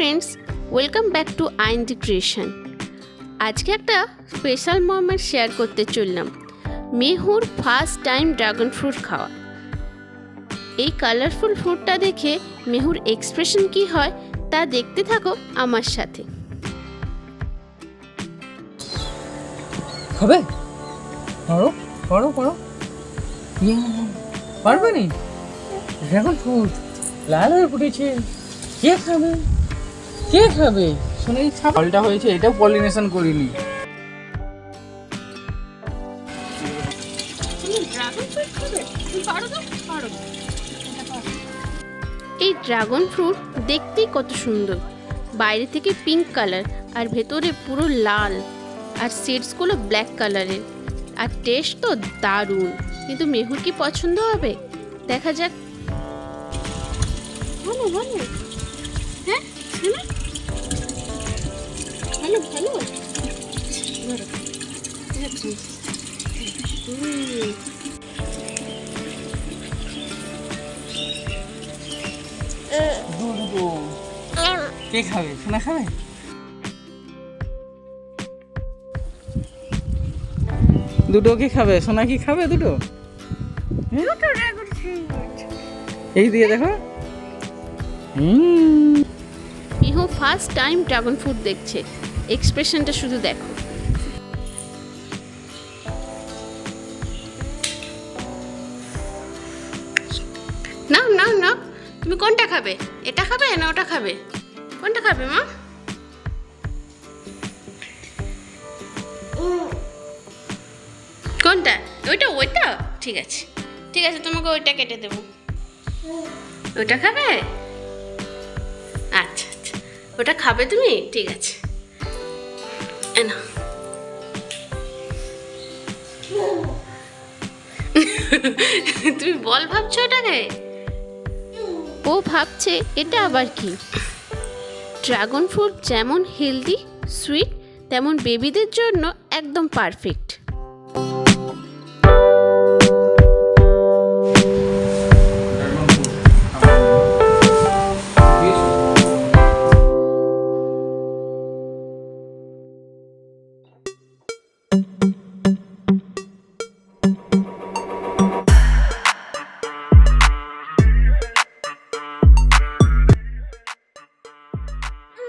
Friends, welcome back to আইনদি creation. আজকে একটা স্পেশাল মোমেন্ট শেয়ার করতে চললাম। মেহুর ফার্স্ট টাইম ড্রাগন ফ্রুট খাওয়া। এই কালারফুল ফ্রুটটা দেখে মেহুর এক্সপ্রেশন কি হয় তা দেখতে থাকো আমার সাথে। খাবে? পড়ো পড়ো পড়ো, পারবে নি? ড্রাগন ফ্রুট লাল হয়ে ফুটেছে, কে খাবে? কে খাবে? শুনে ফলটা হয়েছে, এটাও পলিনেশন করিনি। এই ড্রাগন ফ্রুট দেখতেই কত সুন্দর, বাইরে থেকে পিঙ্ক কালার আর ভেতরে পুরো লাল, আর সিডসগুলো ব্ল্যাক কালারের, আর টেস্ট তো দারুণ। কিন্তু মেহুর কি পছন্দ হবে দেখা যাক। ভালো ভালো, হ্যাঁ ভালো ভালো। কে খাবে? সোনা খাবে? দুটো কি খাবে? সোনা কি খাবে দুটো? এই দিয়ে দেখো। মেহু ফার্স্ট টাইম ড্রাগন ফ্রুট দেখছে, এক্সপ্রেশনটা শুধু দেখো। না না না, তুমি কোনটা খাবে? এটা খাবে না ওটা খাবে? কোনটা খাবে মা? কোনটা? ওইটা ওইটা? ঠিক আছে ঠিক আছে, তোমাকে ওইটা কেটে দেবো। ওইটা খাবে? আচ্ছা আচ্ছা, ওটা খাবে তুমি? ঠিক আছে, না তুমি বল ভাবছো এটাকে? ও ভাবছে এটা আবার কি। ড্রাগন ফ্রুট যেমন হেলদি সুইট, তেমন বেবিদের জন্য একদম পারফেক্ট।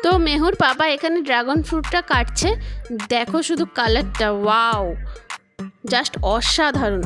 তো মেহুর বাবা এখানে ড্রাগন ফ্রুটটা কাটছে, দেখো শুধু কালারটা, ওয়াও, জাস্ট অসাধারণ।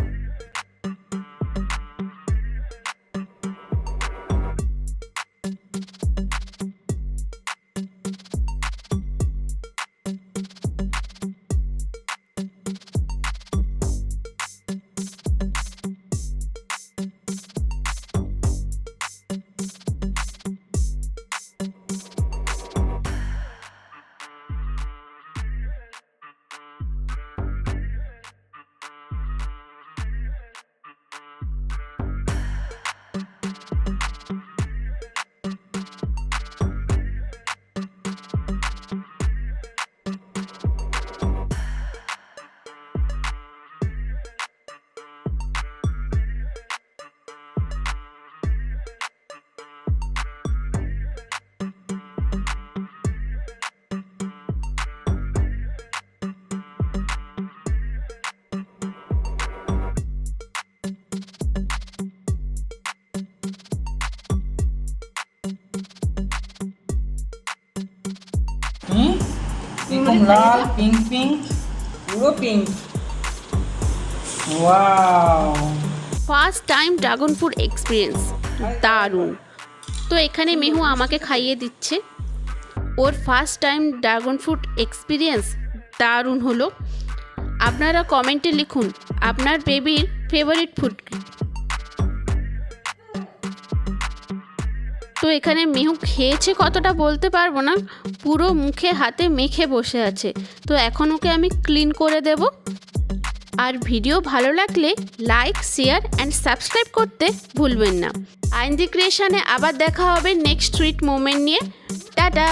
এরকম লাল পিঙ্ক পিঙ্ক, পুরো pink. Wow, first time dragon fruit experience দারুণ। তো এখানে মেহু আমাকে খাইয়ে দিচ্ছে, ওর first time dragon fruit experience দারুণ হলো। আপনারা কমেন্টে লিখুন আপনার বেবির ফেভারিট ফুড। তো এখানে মেহু খেয়েছে কতটা বলতে পারবো না, পুরো মুখে হাতে মেখে বসে আছে। তো এখন ওকে আমি ক্লিন করে দেব। আর ভিডিও ভালো লাগলে লাইক, শেয়ার অ্যান্ড সাবস্ক্রাইব করতে ভুলবেন না। আইনদি ক্রিয়েশনে আবার দেখা হবে নেক্সট সুইট মোমেন্ট নিয়ে। টাটা।